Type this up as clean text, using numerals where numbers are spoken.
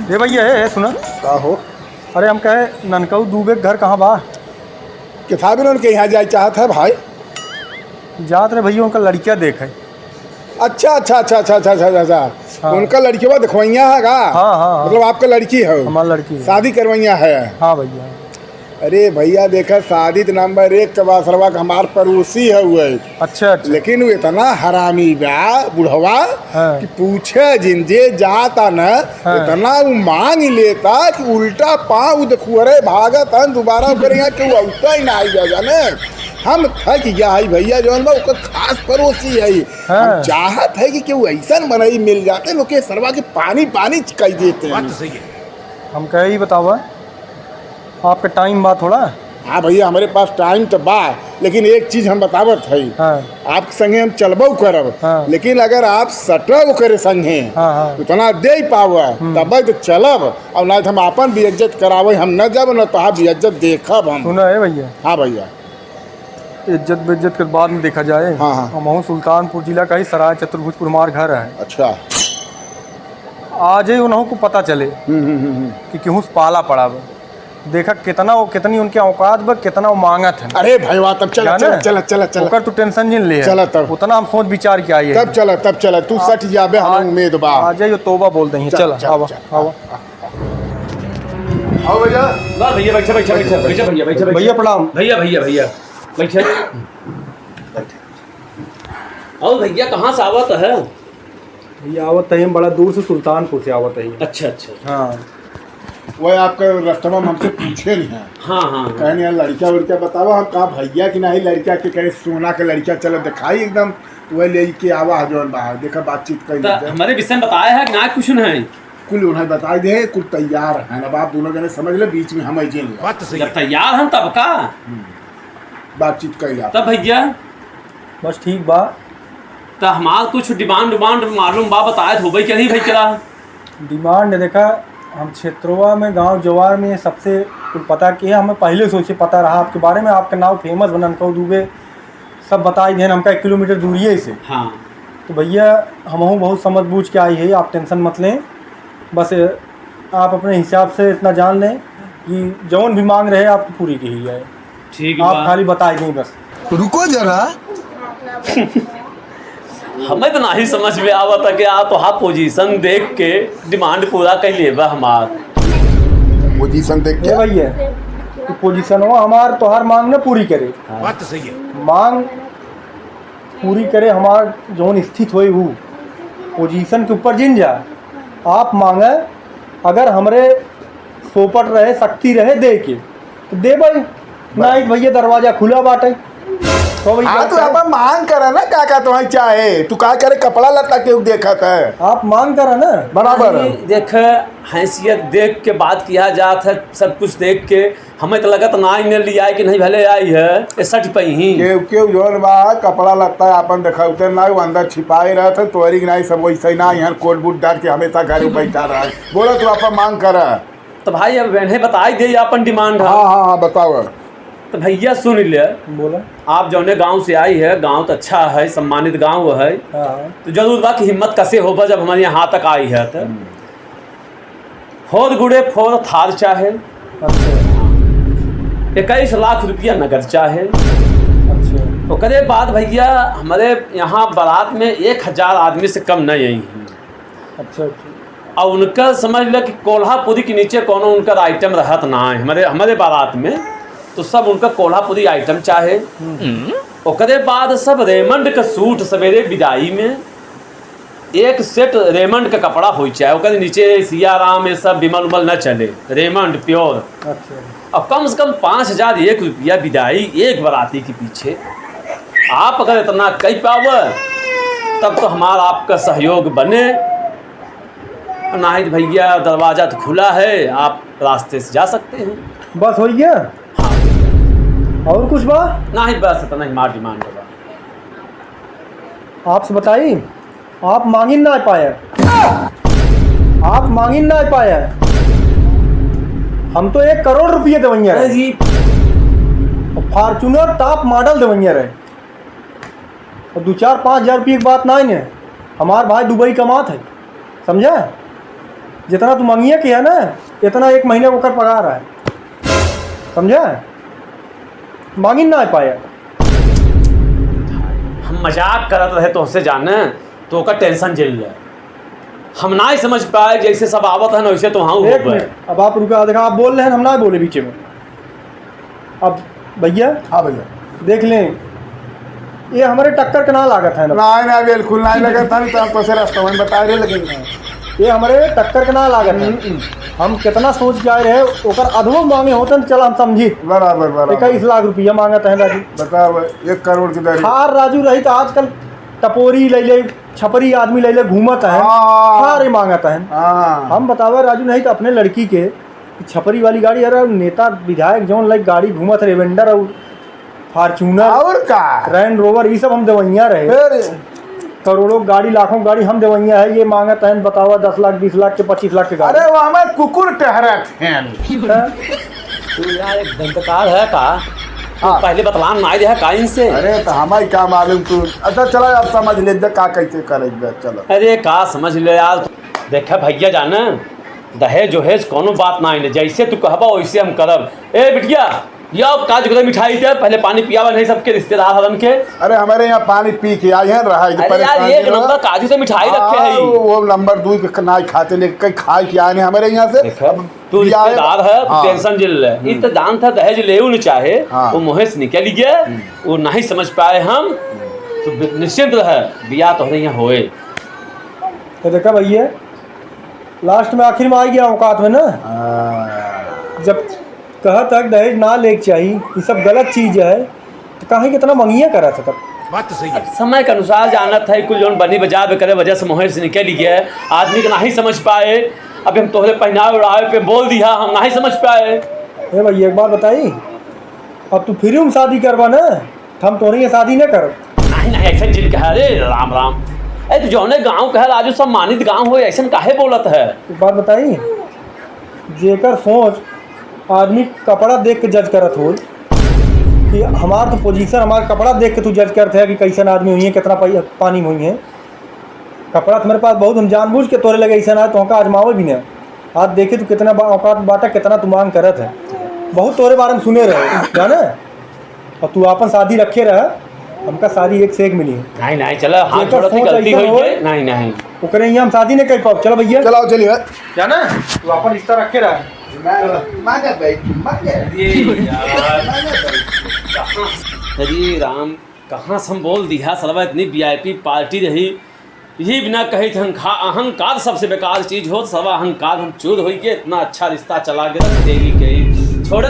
ये भैया है सुना का हो अरे हम कहे ननकऊ दूबे के घर कहाँ बा किताब उनके यहाँ जाए चाहत है भाई। जात रहे भैया उनका लड़किया देखे। अच्छा अच्छा अच्छा अच्छा अच्छा अच्छा अच्छा हाँ। उनका लड़की वो दिखवैया है का। हाँ हाँ मतलब आपका लड़की है, हमारी लड़की है। शादी करवैया है। हाँ भैया। अरे भैया देखा शादी तो नंबर 1 के बाद सरवा हमार पड़ोसी है वो। अच्छा अच्छा। लेकिन वो इतना हरामी बा बुढ़वा हाँ। कि पूछे जिनजे जाता न हाँ। इतना वो मांग लेता कि उल्टा पाँव देखू अरे भागत हन दोबारा ओकर यहाँ केहू औता ही ना आई जा जाने। हम थक गया है भैया जौन बा ओकर खास पड़ोसी है। हाँ। हम चाहत है कि केहू ऐसा मनई मिल जाते लोग के सरवा के पानी पानी कह देते हैं। बात तो सही है। हम कहे ही बतावा आपका टाइम बा थोड़ा। हाँ भैया हमारे पास टाइम तो बा, लेकिन एक चीज हम बतावत है। हाँ आपके संगे हम चलबो करब। हाँ। लेकिन अगर आप सटब करे संगे हाँ हाँ। उतना दे पाव तब तो चलब, और ना तो हम अपन भी इज्जत करावे हम न जब न तो भी इज्जत देखब हम। सुना है भैया हाँ भैया। इज्जत बेइज्जत के बाद में देखा जाए। हाँ, हाँ। हम सुल्तानपुर जिला का ही सराय चतुर्भुजपुर हमार घर है। अच्छा। आज ही उन्हों को पता चले कि केहू से पाला पड़ा बा। देखा कितना वो कितनी उनके औकात बा, कितना वो मांगत है। अरे भैया तब चल जाने? चल चल चल चल ओकर तू टेंशन जिन ले चला तब। उतना हम सोच विचार के आई है। तब चल तू सट जाबे हमें उम्मीद बा। आ जाइए तोबा बोल देंगे। चल, चल चल, आवा चल। आवा। आओ भैया। वाह भैया बैठा बैठा बैठा बैठा भैया बैठा भैया प्रणाम। भैया भैया भैया बैठा। और भैया कहाँ से आवत है? भैया आवत है बड़ा दूर से सुल्तानपुर से आवत है। अच्छा अच्छा। हाँ वो आपका रास्ता में हमसे पूछे नहीं है। हाँ हाँ कहने यार लड़किया उड़किया बतावा। हम कहा भैया कि नहीं लड़किया के कहे सोना के लड़किया चलो दिखाई एकदम वह ले के आवा जौन बाहर देखा बातचीत कर तो हमारे विषय में बताया है ना कुछ नहीं। कुल उन्हें बता दे कुल तैयार है। अब आप दोनों जने समझ ले बीच में हम जेल बात तो सही है। जब तैयार हम तब का बातचीत कर जा तब भैया बस ठीक बा। तो हमार कुछ डिमांड मालूम बा बताए हो भाई क्या नहीं भाई करा डिमांड देखा हम क्षेत्रवा में गांव जवार में सबसे कुछ पता किया। हमें पहले सोचे पता रहा आपके बारे में। आपका नाम फेमस बनन कहो दूबे सब बताई दें हमका 1 किलोमीटर दूरी से। हाँ तो भैया हम बहुत समझ बूझ के आई है। आप टेंशन मत लें। बस आप अपने हिसाब से इतना जान लें कि जौन भी मांग रहे आपको पूरी की ही जाए। ठीक आप खाली बताई दें बस। रुको जरा। हमें तो नहीं समझ में आवा था कि आप वहाँ पोजीशन देख के डिमांड पूरा कर लेबा हमार पोजीशन देख ये के भैया कि पोजीशन हो हमार तोहार मांग न पूरी करे। बात तो सही है। मांग पूरी करे हमार जौन स्थित होए वो पोजीशन के ऊपर जिन जा आप मांगे। अगर हमरे सोपट रहे शक्ति रहे दे के तो दे भाई। नहीं भैया दरवाजा खुला बाटे तो भाई हाँ तो आप मांग करा ना का तुम्हें चाहे तू का करे कपड़ा लता के देखा था आप मांग करा ना बराबर। देख हैसियत देख के बात किया जात है। सब कुछ देख के हमें तो लगत ना ही मिल लिया है कि नहीं भले आई है 60 पे ही केव जोन बा कपड़ा लगता है अपन देखा उतर ना वो अंदर छिपाए रहा था तोरी की नहीं सब वैसे ना यहाँ कोट बूट डाल के हमेशा घर में बैठा रहा है। बोला तू आप मांग करा। तो भाई अब इन्हें बताई दे अपन डिमांड। हाँ हाँ हाँ बताओ। तो भैया सुन ले बोला। आप जौने गांव से आई है गांव तो अच्छा है सम्मानित गांव है। हाँ तो जरूर बा कि हिम्मत कैसे होगा जब हमारे यहाँ तक आई है तो फोर गुड़े फोर थार चाहे अच्छा 21 लाख रुपया नगद चाहे। अच्छा तो करे बाद भैया हमारे यहाँ बारात में 1000 आदमी से कम नहीं आई हैं। अच्छा अच्छा और उनका समझ लो कि कोल्हापुरी के नीचे कोनो उनका आइटम रहत ना है हमारे बारात में। तो सब उनका कोल्हापुरी आइटम चाहे। ओकरे बाद सब रेमंड का सूट सवेरे विदाई में 1 सेट रेमंड का कपड़ा हो चाहे। ओकरे नीचे सियाराम ये सब बिमल उमल न चले रेमंड प्योर। अच्छा और कम से कम 5001 रुपया विदाई एक बाराती के पीछे। आप अगर इतना कह पाओ तब तो हमारा आपका सहयोग बने। नहीं भैया दरवाज़ा तो खुला है आप रास्ते से जा सकते हैं। बस हो गया। और कुछ बा नहीं बस इतना ही हमारा डिमांड होगा। आपसे बताई आप मांगी ना पाए। आप मांगी ना पाए। हम तो 1 करोड़ रुपये देवैया रहे जी और फॉर्चूनर टॉप मॉडल देवैया रहे और 2-4-5 हज़ार रुपये की बात नहीं है। हमार भाई दुबई कमात है समझा। जितना तू मंगिए कि है ना, इतना एक महीने को कर पगार है, समझा? मांगी ना पाया। हम मजाक करत रहे तो से जाने तो का टेंशन झेल ले, हम ना ही समझ पाए जैसे सब आवत है ना वैसे तो हाँ एक मिनट, अब आप रुका, देखा आप बोल रहे हैं, हम ना बोले बीच में। अब भैया, हाँ भैया, देख लें, ये हमारे टक्कर के ना लागत है ना, ना बिल्कुल नहीं लगा था, नहीं तो आपको से रास्ता में बता रहे, लेकिन ये हमारे टक्कर के ना लागत है। हम कितना सोच के आए रहे, ओकर अधो मांगे होते न, चल हम समझी बराबर बराबर। 21 लाख रुपया मांगत है राजू। बताओ 1 करोड़ की दर। हार राजू रही तो आजकल टपोरी ले ले, छपरी आदमी ले ले घूमत है, हार मांगत है। हाँ हम बतावे राजू, नहीं तो अपने लड़की के छपरी वाली गाड़ी, अरे नेता विधायक जौन लाइक गाड़ी घूमत, रेवेंडर और फॉर्चूनर और का रैंड रोवर, ये सब हम दवैया रहे, फिर करोड़ों गाड़ी लाखों गाड़ी हम दवैया है, ये मांगत है बतावा 10 लाख 20 लाख के 25 लाख के गाड़ी। अरे वो हमारे कुकुर ठहरत हैं। तू यार एक दंतकार है का? हाँ। पहले बतलान ना दे है का इनसे? अरे तो हमारी क्या मालूम तू। अच्छा चलो अब समझ ले दे का कैसे करेगा। चलो अरे का समझ ले यार, देखा भैया जाना दहेज ओहेज कोनो बात ना है, जैसे तू कहबा वैसे हम करब। ए बिटिया या काज गुदा मिठाई दे, पहले पानी पियावा नहीं सबके रिश्तेदार हवन के। अरे हमारे यहाँ पानी पी के आए हैं, रहा अरे यार एक नंबर काजू से मिठाई रखे है, वो नंबर 2 के ना खाते, लेकिन कई खाए के आए हैं हमारे यहाँ से। तू रिश्तेदार है, हाँ। टेंशन जिल ले, ये तो जानता दहेज लेऊ न चाहे, हाँ। वो मुँह से निकल गया, वो नहीं समझ पाए हम, तो निश्चिंत रहे बिया तो यहाँ होए। तो देखा भैया, लास्ट में आखिर में आ गया औकात में ना, जब कहा तक दहेज ना लेके चाहिए, ये सब गलत चीज़ है, तो कहीं कितना मंगिया करा था तब। बात तो सही है। समय के अनुसार जानत है, कुल जौन बनी बजा करे वजह से मुँह से निकल गया, आदमी के नहीं समझ पाए। अब हम तोहरे पहनावे उड़ावे पे बोल दिया, हम नहीं समझ पाए। अरे भैया एक बात बताई, अब तू फिर शादी करवा ना, तो हम तोहरे शादी न कर। नहीं नहीं ऐसा जिन कह रे राम राम, अरे तू जौने गाँव कह राजू सब मानित गाँव हो, ऐसा काहे बोलत है? एक बात बताई, जेकर सोच आदमी कपड़ा देख के जज करत हो, कि हमार तो पोजीशन, हमारा कपड़ा देख के तू जज करते है कि कैसन आदमी हुई है, कितना पानी में हुई है। कपड़ा तुम्हारे पास बहुत, हम जानबूझ के तोरे लगे ऐसा ना तो हमका आजमावे भी नहीं। आज देखे तू कितना औकात बाटा, कितना तू मांग करत है, बहुत तोरे बारे में सुने रहे जाने, और तू अपन शादी रखे रहा, हमका शादी एक से एक मिली है। नहीं नहीं चलो, हाथ जेकर छोड़ो की सोच गलती ऐसा हुई होए, है। नहीं नहीं ओकरे यहाँ हम शादी नहीं कर पाओ। चलो भैया चलाओ चलिए। जाना, तू अपन रिश्ता रखे रहा। अरे राम, कहाँ से हम बोल दिया सलवा, इतनी वीआईपी पार्टी रही, यही बिना कहे थे अहंकार सबसे बेकार चीज हो, सवा अहंकार हम चूर हो गए, इतना अच्छा रिश्ता चला गया, देगी कही छोड़।